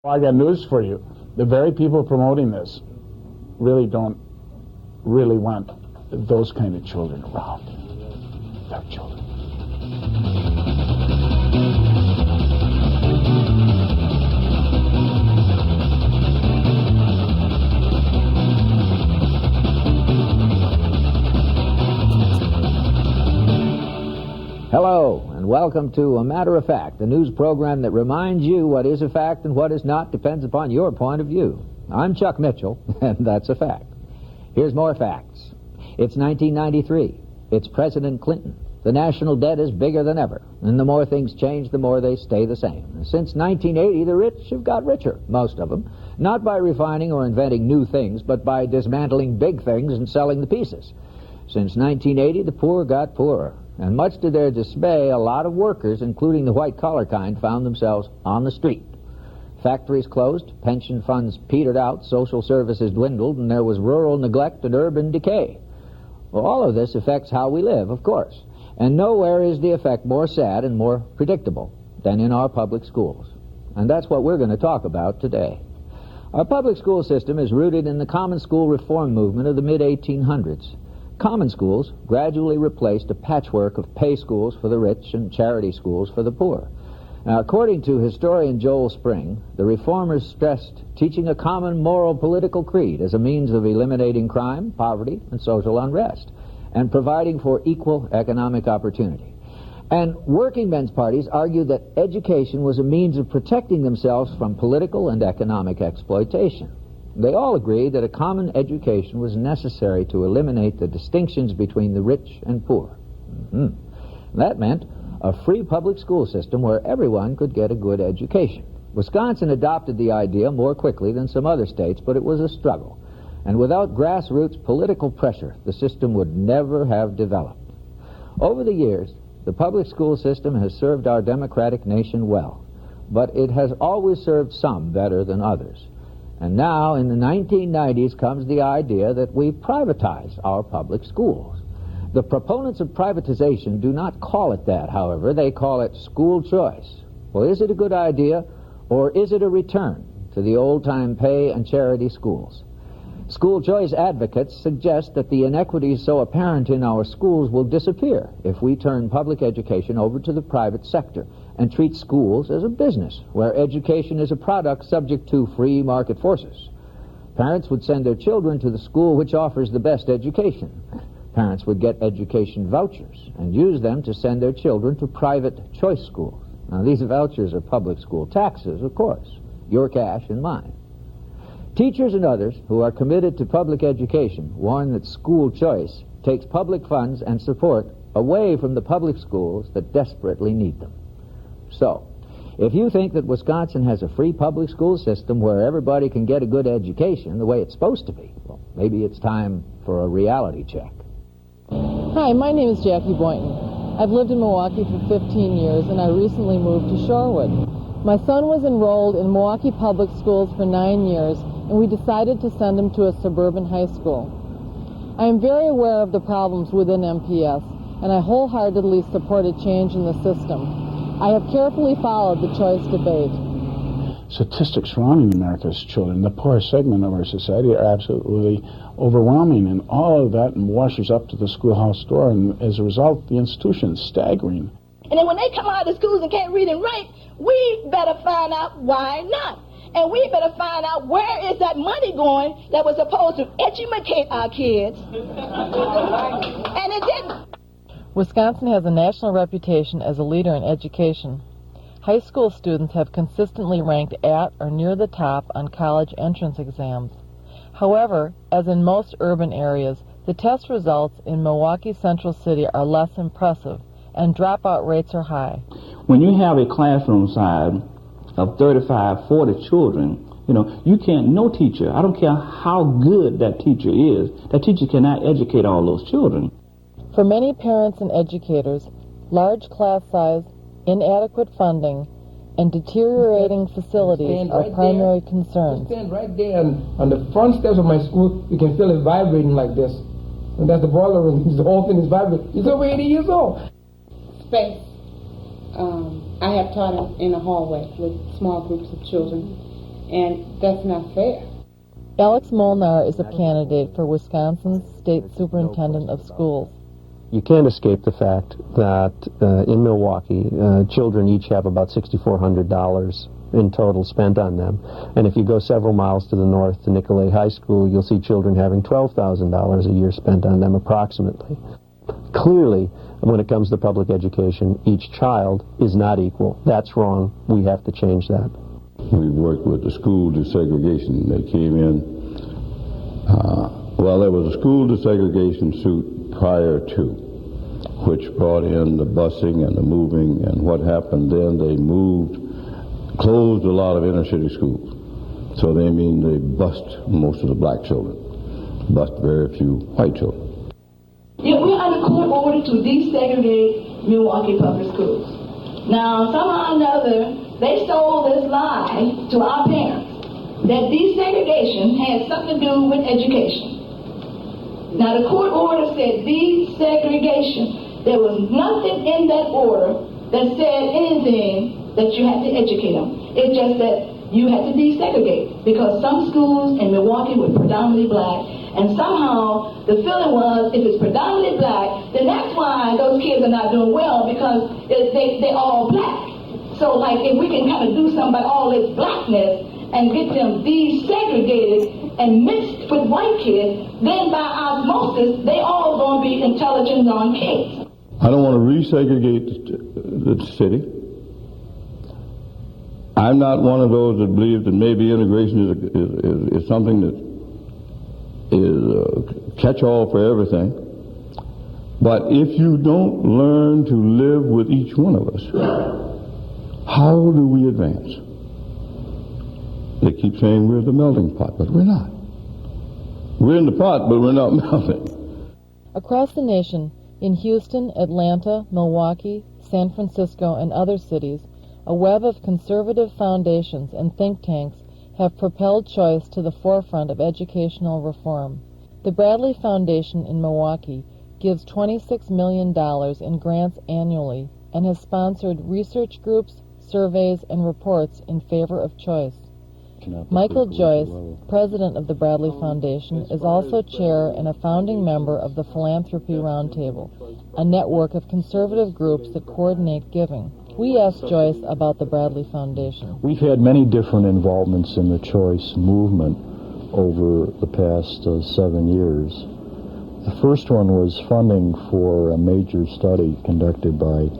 Well, I got news for you. The very people promoting this really don't really want those kind of children around. Their children. Hello, and welcome to A Matter of Fact, the news program that reminds you what is a fact and what is not depends upon your point of view. I'm Chuck Mitchell, and that's a fact. Here's more facts. It's 1993. It's President Clinton. The national debt is bigger than ever, and the more things change, the more they stay the same. Since 1980, the rich have got richer, most of them, not by refining or inventing new things, but by dismantling big things and selling the pieces. Since 1980, the poor got poorer. And much to their dismay, a lot of workers, including the white-collar kind, found themselves on the street. Factories closed, pension funds petered out, social services dwindled, and there was rural neglect and urban decay. Well, all of this affects how we live, of course. And nowhere is the effect more sad and more predictable than in our public schools. And that's what we're going to talk about today. Our public school system is rooted in the common school reform movement of the mid-1800s. Common schools gradually replaced a patchwork of pay schools for the rich and charity schools for the poor. Now, according to historian Joel Spring, the reformers stressed teaching a common moral political creed as a means of eliminating crime, poverty, and social unrest, and providing for equal economic opportunity. And working men's parties argued that education was a means of protecting themselves from political and economic exploitation. They all agreed that a common education was necessary to eliminate the distinctions between the rich and poor. That meant a free public school system where everyone could get a good education. Wisconsin adopted the idea more quickly than some other states, but it was a struggle. And without grassroots political pressure, the system would never have developed. Over the years, the public school system has served our democratic nation well, but it has always served some better than others. And now, in the 1990s, comes the idea that we privatize our public schools. The proponents of privatization do not call it that, however. They call it school choice. Well, is it a good idea, or is it a return to the old-time pay and charity schools? School choice advocates suggest that the inequities so apparent in our schools will disappear if we turn public education over to the private sector and treat schools as a business where education is a product subject to free market forces. Parents would send their children to the school which offers the best education. Parents would get education vouchers and use them to send their children to private choice schools. Now, these vouchers are public school taxes, of course, your cash and mine. Teachers and others who are committed to public education warn that school choice takes public funds and support away from the public schools that desperately need them. So, if you think that Wisconsin has a free public school system where everybody can get a good education the way it's supposed to be, well, maybe it's time for a reality check. Hi, my name is Jackie Boynton. I've lived in Milwaukee for 15 years, and I recently moved to Shorewood. My son was enrolled in Milwaukee Public Schools for 9 years, and we decided to send him to a suburban high school. I am very aware of the problems within MPS, and I wholeheartedly support a change in the system. I have carefully followed the choice debate. Statistics surrounding America's children, the poorest segment of our society, are absolutely overwhelming, and all of that washes up to the schoolhouse door, and as a result, the institution is staggering. And then when they come out of schools and can't read and write, we better find out why not. And we better find out where is that money going that was supposed to educate our kids. And it didn't. Wisconsin has a national reputation as a leader in education. High school students have consistently ranked at or near the top on college entrance exams. However, as in most urban areas, the test results in Milwaukee Central City are less impressive, and dropout rates are high. When you have a classroom size of 35, 40 children, you can't, no teacher, I don't care how good that teacher is, that teacher cannot educate all those children. For many parents and educators, large class size, inadequate funding, and deteriorating facilities are primary concerns. Stand right there on the front steps of my school, you can feel it vibrating like this. And that's the boiler room, the whole thing is vibrating. He's over 80 years old. Space. I have taught in a hallway with small groups of children, and that's not fair. Alex Molnar is a candidate for Wisconsin's State Superintendent of Schools. You can't escape the fact that in Milwaukee, children each have about $6,400 in total spent on them. And if you go several miles to the north to Nicolay High School, you'll see children having $12,000 a year spent on them approximately. Clearly, when it comes to public education, each child is not equal. That's wrong. We have to change that. We've worked with the school desegregation. They came in, there was a school desegregation suit prior to, which brought in the busing and the moving, and what happened then, they closed a lot of inner city schools. So they bust most of the black children, bust very few white children. Yeah, we're under court order to desegregate Milwaukee public schools. Now, somehow or another, they stole this lie to our parents that desegregation had something to do with education. Now, the court order said desegregation. There was nothing in that order that said anything that you had to educate them. It just said you had to desegregate because some schools in Milwaukee were predominantly black, and somehow the feeling was if it's predominantly black, then that's why those kids are not doing well because they're all black. So, if we can kind of do something about all this blackness and get them desegregated and mixed with white kids, then by osmosis, they all going to be intelligent young kids. I don't want to resegregate the city. I'm not one of those that believe that maybe integration is something that is catch-all for everything. But if you don't learn to live with each one of us, how do we advance? They keep saying we're the melting pot, but we're not. We're in the pot, but we're not melting. Across the nation, in Houston, Atlanta, Milwaukee, San Francisco, and other cities, a web of conservative foundations and think tanks have propelled choice to the forefront of educational reform. The Bradley Foundation in Milwaukee gives $26 million in grants annually and has sponsored research groups, surveys, and reports in favor of choice. Michael Joyce, president of the Bradley Foundation, is also chair and a founding member of the Philanthropy Roundtable, a network of conservative groups that coordinate giving. We asked Joyce about the Bradley Foundation. We've had many different involvements in the choice movement over the past 7 years. The first one was funding for a major study conducted by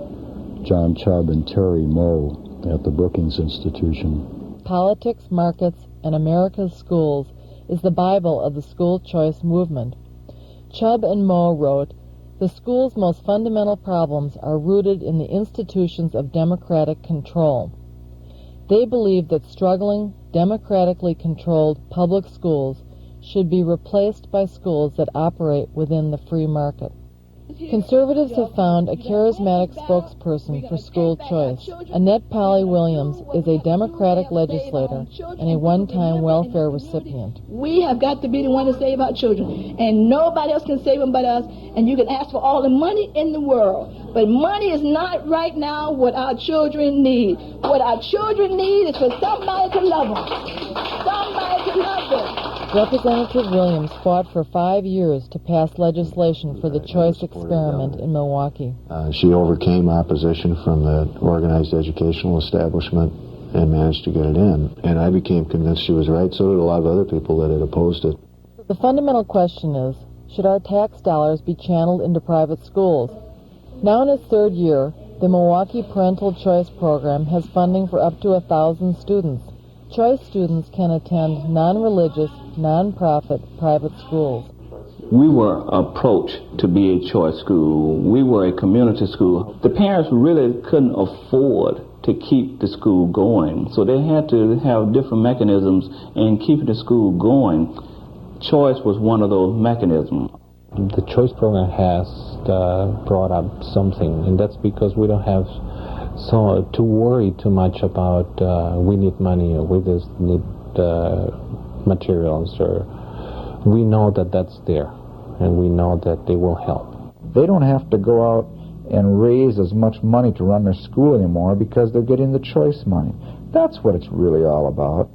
John Chubb and Terry Moe at the Brookings Institution. Politics, Markets, and America's Schools is the Bible of the school choice movement. Chubb and Moe wrote, "The school's most fundamental problems are rooted in the institutions of democratic control." They believe that struggling, democratically controlled public schools should be replaced by schools that operate within the free market. Conservatives have found a charismatic spokesperson for school choice. Annette Polly Williams is a Democratic legislator and a one-time welfare recipient. We have got to be the one to save our children, and nobody else can save them but us, and you can ask for all the money in the world, but money is not right now what our children need. What our children need is for somebody to love them. Somebody to love them. Representative Williams fought for 5 years to pass legislation for the choice experiment in Milwaukee. She overcame opposition from the organized educational establishment and managed to get it in. And I became convinced she was right. So did a lot of other people that had opposed it. The fundamental question is, should our tax dollars be channeled into private schools? Now in its third year, the Milwaukee Parental Choice Program has funding for up to 1,000 students. Choice students can attend non-religious, non-profit private schools. We were approached to be a choice school. We were a community school. The parents really couldn't afford to keep the school going, so they had to have different mechanisms in keeping the school going. Choice was one of those mechanisms. The choice program has brought up something, and that's because we don't have to worry too much about we need money or we just need materials, or we know that that's there and we know that they will help. They don't have to go out and raise as much money to run their school anymore because they're getting the choice money. That's what it's really all about.